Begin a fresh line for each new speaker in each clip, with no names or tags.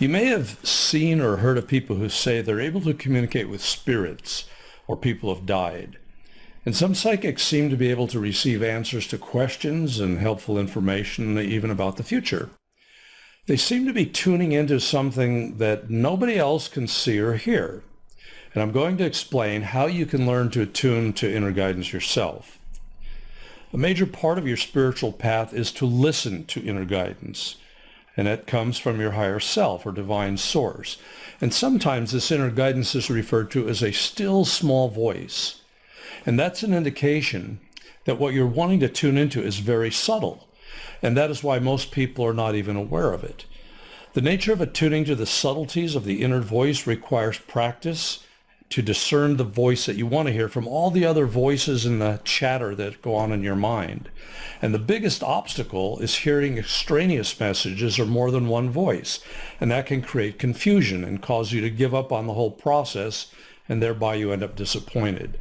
You may have seen or heard of people who say they're able to communicate with spirits or people who have died. And some psychics seem to be able to receive answers to questions and helpful information even about the future. They seem to be tuning into something that nobody else can see or hear. And I'm going to explain how you can learn to attune to inner guidance yourself. A major part of your spiritual path is to listen to inner guidance. And that comes from your higher self or divine source. And sometimes this inner guidance is referred to as a still small voice. And that's an indication that what you're wanting to tune into is very subtle. And that is why most people are not even aware of it. The nature of attuning to the subtleties of the inner voice requires practice to discern the voice that you want to hear from all the other voices in the chatter that go on in your mind. And the biggest obstacle is hearing extraneous messages or more than one voice. And that can create confusion and cause you to give up on the whole process, and thereby you end up disappointed.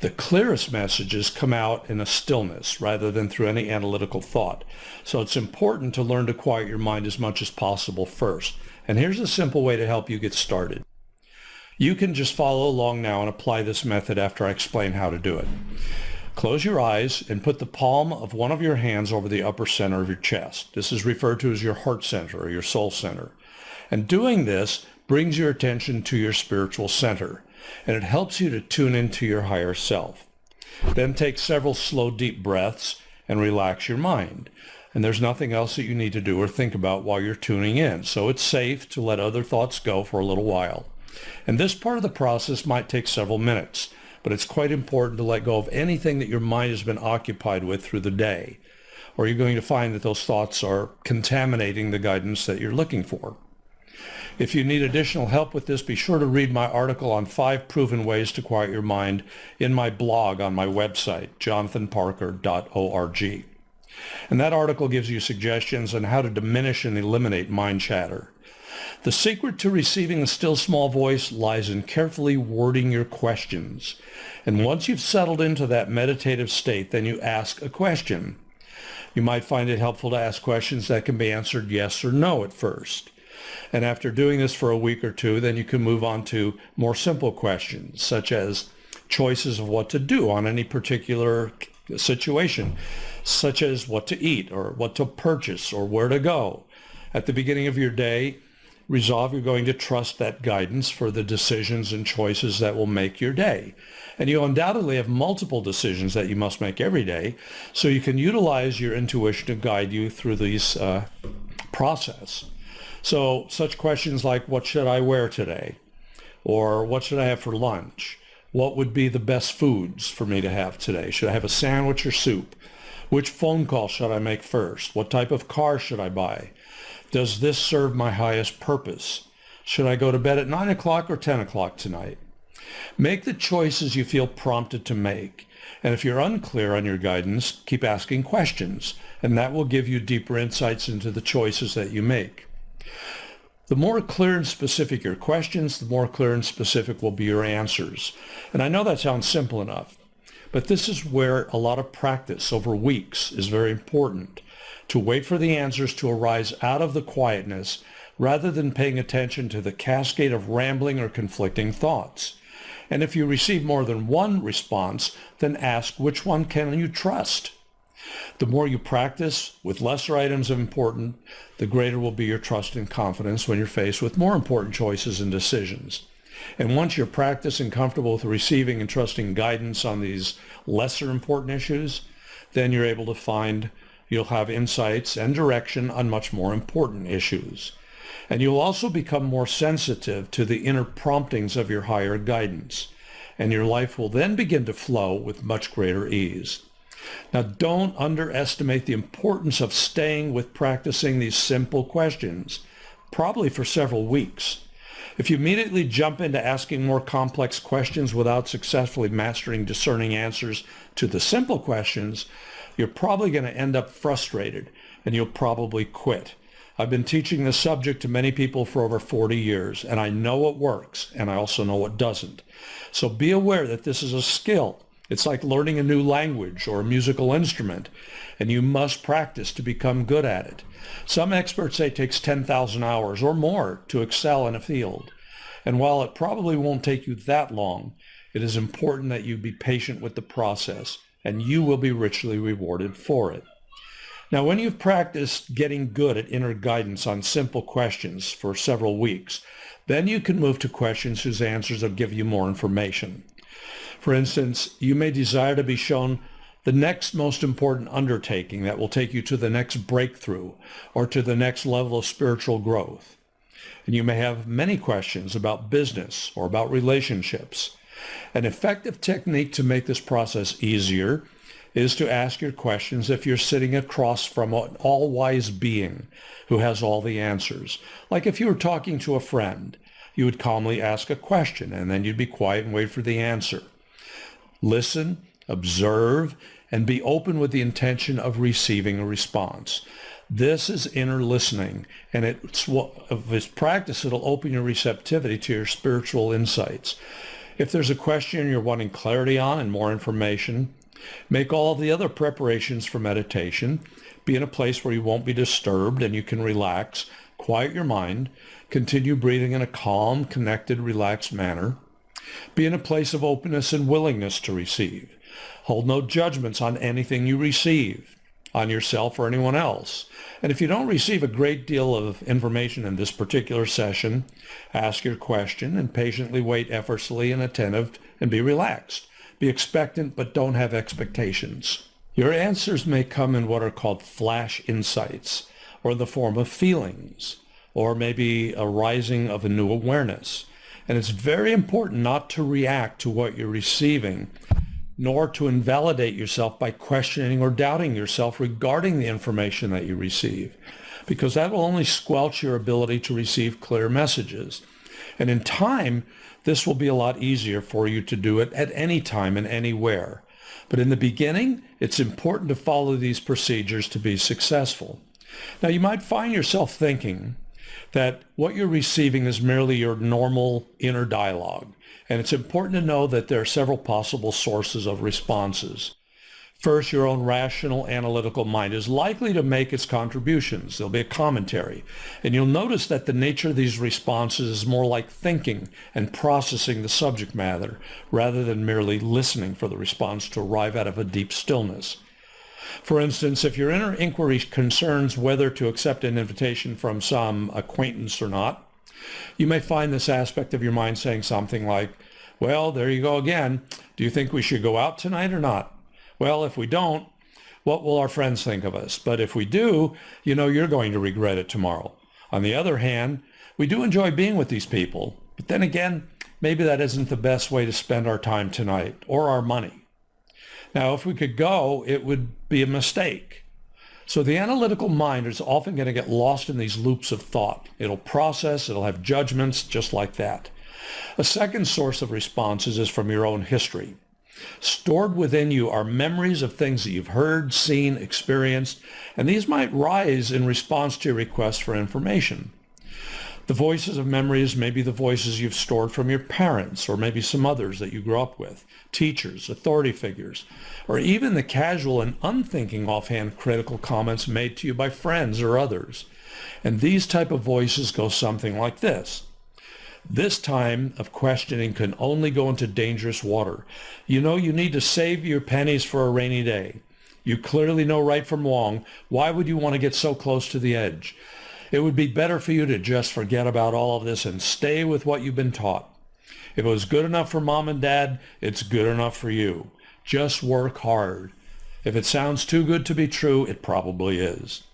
The clearest messages come out in a stillness rather than through any analytical thought. So it's important to learn to quiet your mind as much as possible first. And here's a simple way to help you get started. You can just follow along now and apply this method after I explain how to do it. Close your eyes and put the palm of one of your hands over the upper center of your chest. This is referred to as your heart center or your soul center. And doing this brings your attention to your spiritual center, and it helps you to tune into your higher self. Then take several slow, deep breaths and relax your mind. And there's nothing else that you need to do or think about while you're tuning in, so it's safe to let other thoughts go for a little while. And this part of the process might take several minutes, but it's quite important to let go of anything that your mind has been occupied with through the day, or you're going to find that those thoughts are contaminating the guidance that you're looking for. If you need additional help with this, be sure to read my article on 5 proven ways to quiet your mind in my blog on my website, jonathanparker.org. And that article gives you suggestions on how to diminish and eliminate mind chatter. The secret to receiving a still small voice lies in carefully wording your questions. And once you've settled into that meditative state, then you ask a question. You might find it helpful to ask questions that can be answered yes or no at first. And after doing this for a week or two, then you can move on to more simple questions, such as choices of what to do on any particular situation, such as what to eat or what to purchase or where to go. At the beginning of your day, resolve you're going to trust that guidance for the decisions and choices that will make your day. And you undoubtedly have multiple decisions that you must make every day, so you can utilize your intuition to guide you through these process. So such questions like, what should I wear today? Or what should I have for lunch? What would be the best foods for me to have today? Should I have a sandwich or soup? Which phone call should I make first? What type of car should I buy? Does this serve my highest purpose? Should I go to bed at 9 o'clock or 10 o'clock tonight? Make the choices you feel prompted to make. And if you're unclear on your guidance, keep asking questions, and that will give you deeper insights into the choices that you make. The more clear and specific your questions, the more clear and specific will be your answers. And I know that sounds simple enough, but this is where a lot of practice over weeks is very important. To wait for the answers to arise out of the quietness rather than paying attention to the cascade of rambling or conflicting thoughts. And if you receive more than one response, then ask which one can you trust. The more you practice with lesser items of importance, the greater will be your trust and confidence when you're faced with more important choices and decisions. And once you're practiced and comfortable with receiving and trusting guidance on these lesser important issues, then you're able to find you'll have insights and direction on much more important issues. And you'll also become more sensitive to the inner promptings of your higher guidance. And your life will then begin to flow with much greater ease. Now, don't underestimate the importance of staying with practicing these simple questions, probably for several weeks. If you immediately jump into asking more complex questions without successfully mastering discerning answers to the simple questions, you're probably going to end up frustrated, and you'll probably quit. I've been teaching this subject to many people for over 40 years, and I know what works, and I also know what doesn't. So be aware that this is a skill. It's like learning a new language or a musical instrument, and you must practice to become good at it. Some experts say it takes 10,000 hours or more to excel in a field. And while it probably won't take you that long, it is important that you be patient with the process, and you will be richly rewarded for it. Now, when you've practiced getting good at inner guidance on simple questions for several weeks, then you can move to questions whose answers will give you more information. For instance, you may desire to be shown the next most important undertaking that will take you to the next breakthrough or to the next level of spiritual growth. And you may have many questions about business or about relationships. An effective technique to make this process easier is to ask your questions if you're sitting across from an all-wise being who has all the answers. Like if you were talking to a friend, you would calmly ask a question and then you'd be quiet and wait for the answer. Listen, observe, and be open with the intention of receiving a response. This is inner listening, and if it's practice, it'll open your receptivity to your spiritual insights. If there's a question you're wanting clarity on and more information, make all the other preparations for meditation. Be in a place where you won't be disturbed and you can relax. Quiet your mind. Continue breathing in a calm, connected, relaxed manner. Be in a place of openness and willingness to receive. Hold no judgments on anything you receive, on yourself or anyone else. And if you don't receive a great deal of information in this particular session, ask your question and patiently wait effortlessly and attentive and be relaxed. Be expectant, but don't have expectations. Your answers may come in what are called flash insights, or in the form of feelings, or maybe a rising of a new awareness. And it's very important not to react to what you're receiving, nor to invalidate yourself by questioning or doubting yourself regarding the information that you receive, because that will only squelch your ability to receive clear messages. And in time, this will be a lot easier for you to do it at any time and anywhere. But in the beginning, it's important to follow these procedures to be successful. Now, you might find yourself thinking that what you're receiving is merely your normal inner dialogue. And it's important to know that there are several possible sources of responses. First, your own rational, analytical mind is likely to make its contributions. There'll be a commentary. And you'll notice that the nature of these responses is more like thinking and processing the subject matter, rather than merely listening for the response to arrive out of a deep stillness. For instance, if your inner inquiry concerns whether to accept an invitation from some acquaintance or not, you may find this aspect of your mind saying something like, well, there you go again. Do you think we should go out tonight or not? Well, if we don't, what will our friends think of us? But if we do, you're going to regret it tomorrow. On the other hand, we do enjoy being with these people. But then again, maybe that isn't the best way to spend our time tonight or our money. Now, if we could go, it would be a mistake. So the analytical mind is often going to get lost in these loops of thought. It'll process, it'll have judgments just like that. A second source of responses is from your own history. Stored within you are memories of things that you've heard, seen, experienced, and these might rise in response to your request for information. The voices of memories may be the voices you've stored from your parents, or maybe some others that you grew up with, teachers, authority figures, or even the casual and unthinking offhand critical comments made to you by friends or others. And these type of voices go something like this. This time of questioning can only go into dangerous water. You need to save your pennies for a rainy day. You clearly know right from wrong. Why would you want to get so close to the edge? It would be better for you to just forget about all of this and stay with what you've been taught. If it was good enough for mom and dad, it's good enough for you. Just work hard. If it sounds too good to be true, it probably is.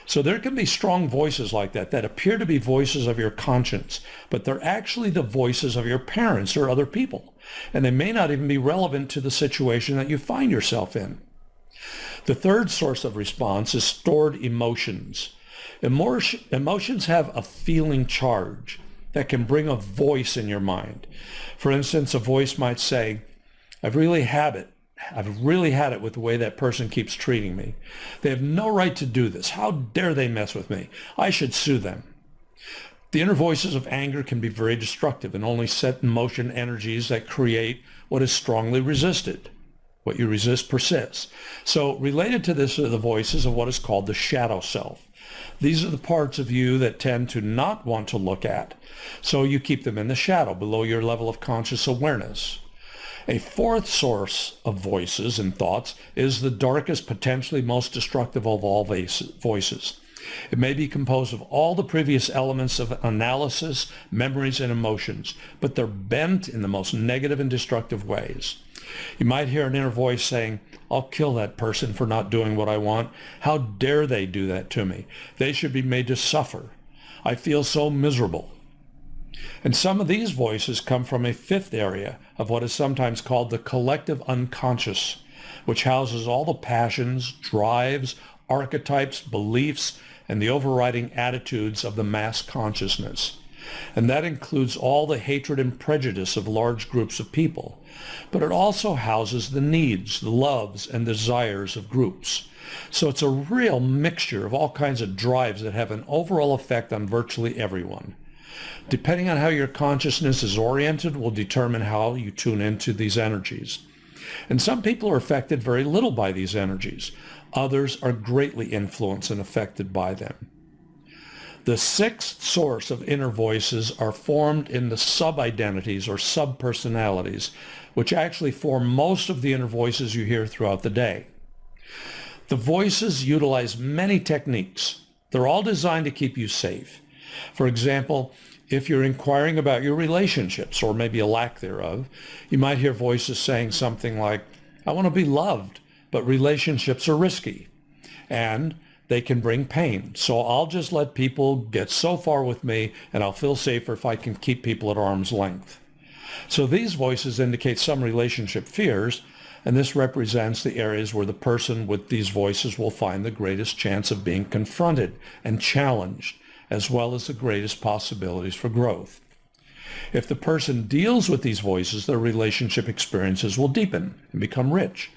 So there can be strong voices like that appear to be voices of your conscience, but they're actually the voices of your parents or other people, and they may not even be relevant to the situation that you find yourself in. The third source of response is stored emotions. Emotions have a feeling charge that can bring a voice in your mind. For instance, a voice might say, I've really had it with the way that person keeps treating me. They have no right to do this. How dare they mess with me? I should sue them. The inner voices of anger can be very destructive and only set in motion energies that create what is strongly resisted. What you resist persists. So related to this are the voices of what is called the shadow self. These are the parts of you that tend to not want to look at, so you keep them in the shadow, below your level of conscious awareness. A fourth source of voices and thoughts is the darkest, potentially most destructive of all voices. It may be composed of all the previous elements of analysis, memories, and emotions, but they're bent in the most negative and destructive ways. You might hear an inner voice saying, "I'll kill that person for not doing what I want. How dare they do that to me? They should be made to suffer. I feel so miserable." And some of these voices come from a fifth area of what is sometimes called the collective unconscious, which houses all the passions, drives, archetypes, beliefs, and the overriding attitudes of the mass consciousness. And that includes all the hatred and prejudice of large groups of people. But it also houses the needs, the loves, and desires of groups. So it's a real mixture of all kinds of drives that have an overall effect on virtually everyone. Depending on how your consciousness is oriented will determine how you tune into these energies. And some people are affected very little by these energies. Others are greatly influenced and affected by them. The sixth source of inner voices are formed in the sub-identities or sub-personalities, which actually form most of the inner voices you hear throughout the day. The voices utilize many techniques. They're all designed to keep you safe. For example, if you're inquiring about your relationships, or maybe a lack thereof, you might hear voices saying something like, "I want to be loved, but relationships are risky, and they can bring pain. So I'll just let people get so far with me, and I'll feel safer if I can keep people at arm's length." So these voices indicate some relationship fears, and this represents the areas where the person with these voices will find the greatest chance of being confronted and challenged, as well as the greatest possibilities for growth. If the person deals with these voices, their relationship experiences will deepen and become rich.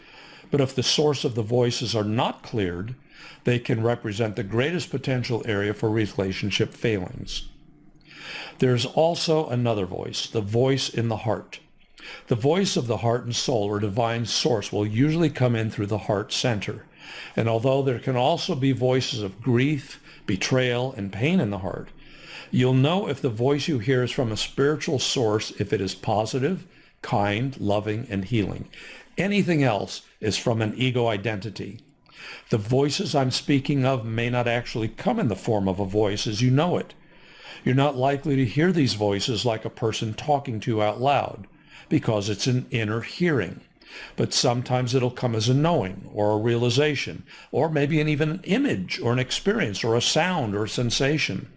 But if the source of the voices are not cleared, they can represent the greatest potential area for relationship failings. There's also another voice, the voice in the heart. The voice of the heart and soul or divine source will usually come in through the heart center. And although there can also be voices of grief, betrayal, and pain in the heart, you'll know if the voice you hear is from a spiritual source if it is positive, kind, loving, and healing. Anything else is from an ego identity. The voices I'm speaking of may not actually come in the form of a voice as you know it. You're not likely to hear these voices like a person talking to you out loud, because it's an inner hearing. But sometimes it'll come as a knowing or a realization, or maybe even an image or an experience or a sound or a sensation.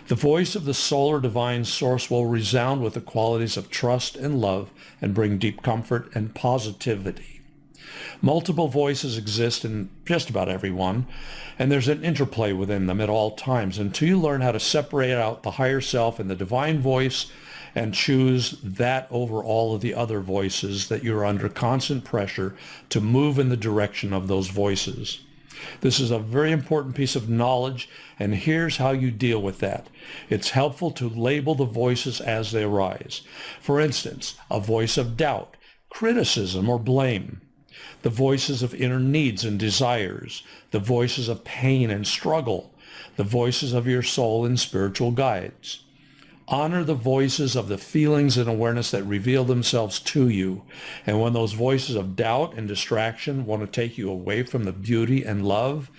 The voice of the soul or divine source will resound with the qualities of trust and love and bring deep comfort and positivity. Multiple voices exist in just about everyone, and there's an interplay within them at all times until you learn how to separate out the higher self and the divine voice and choose that over all of the other voices that you're under constant pressure to move in the direction of those voices. This is a very important piece of knowledge, and here's how you deal with that. It's helpful to label the voices as they arise. For instance, a voice of doubt, criticism, or blame. The voices of inner needs and desires. The voices of pain and struggle. The voices of your soul and spiritual guides. Honor the voices of the feelings and awareness that reveal themselves to you. And when those voices of doubt and distraction want to take you away from the beauty and love,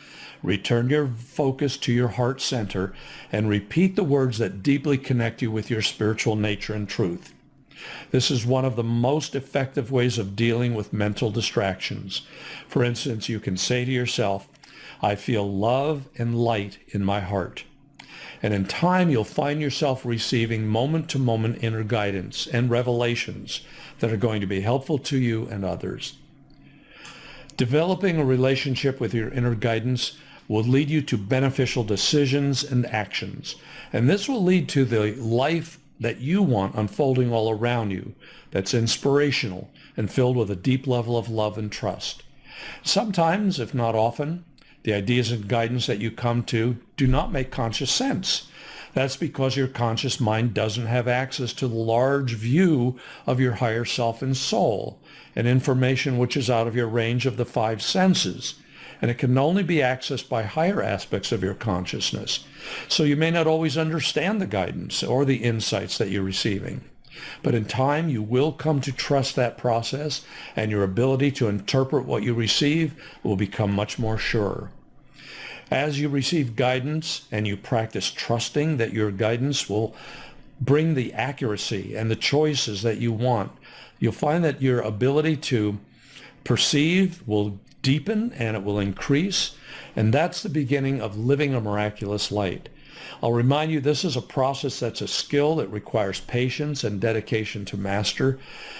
return your focus to your heart center and repeat the words that deeply connect you with your spiritual nature and truth. This is one of the most effective ways of dealing with mental distractions. For instance, you can say to yourself, "I feel love and light in my heart." And in time, you'll find yourself receiving moment-to-moment inner guidance and revelations that are going to be helpful to you and others. Developing a relationship with your inner guidance will lead you to beneficial decisions and actions. And this will lead to the life that you want unfolding all around you, that's inspirational and filled with a deep level of love and trust. Sometimes, if not often, the ideas and guidance that you come to do not make conscious sense. That's because your conscious mind doesn't have access to the large view of your higher self and soul, and information which is out of your range of the five senses, and it can only be accessed by higher aspects of your consciousness. So you may not always understand the guidance or the insights that you're receiving. But in time, you will come to trust that process, and your ability to interpret what you receive will become much more sure. As you receive guidance and you practice trusting that your guidance will bring the accuracy and the choices that you want, you'll find that your ability to perceive will deepen and it will increase. And that's the beginning of living a miraculous light. I'll remind you, this is a process that's a skill that requires patience and dedication to master.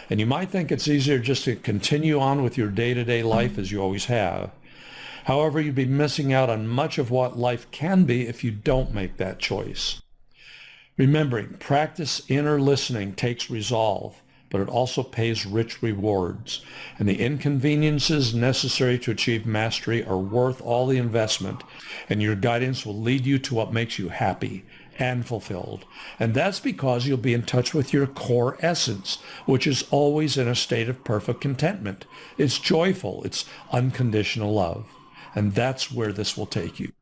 And you might think it's easier just to continue on with your day-to-day life as you always have. However, you'd be missing out on much of what life can be if you don't make that choice. Remembering, practice inner listening takes resolve, but it also pays rich rewards. And the inconveniences necessary to achieve mastery are worth all the investment, and your guidance will lead you to what makes you happy and fulfilled. And that's because you'll be in touch with your core essence, which is always in a state of perfect contentment. It's joyful. It's unconditional love. And that's where this will take you.